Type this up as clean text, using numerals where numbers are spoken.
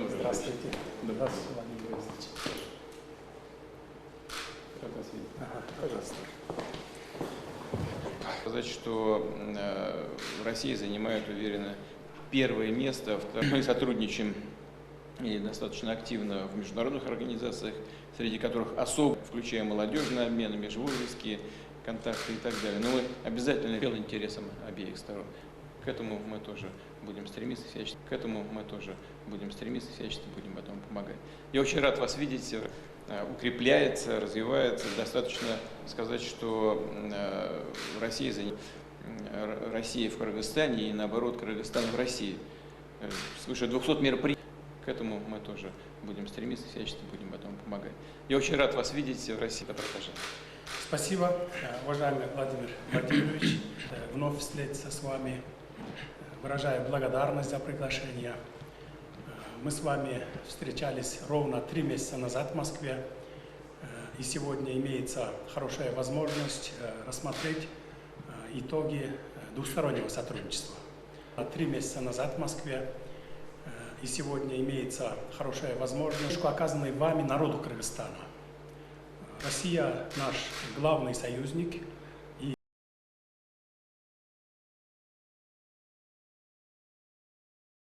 Здравствуйте. Здравствуйте, Владимир Борисович. Ага, пожалуйста. Сказать, что Россия занимает уверенно первое место. Мы сотрудничаем и достаточно активно в международных организациях, среди которых особо включаем молодежный обмен, межвузовские контакты и так далее. Но мы обязательно делаем интересам обеих сторон. К этому мы тоже будем стремиться всячески. Будем этому помогать. Я очень рад вас видеть. Укрепляется, развивается. Достаточно сказать, что Россия в Кыргызстане и наоборот Кыргызстан в России. Свыше 200 мероприятий. К этому мы тоже будем стремиться, всячески будем этому помогать. Я очень рад вас видеть в России. Добро пожаловать. Спасибо, уважаемый Владимир Владимирович. Вновь встретиться с вами. Выражаю благодарность за приглашение. Мы с вами встречались ровно 3 месяца назад в Москве. И сегодня имеется хорошая возможность рассмотреть итоги двустороннего сотрудничества. 3 месяца назад в Москве. И сегодня имеется хорошая возможность, оказанной вами народу Кыргызстана. Россия наш главный союзник.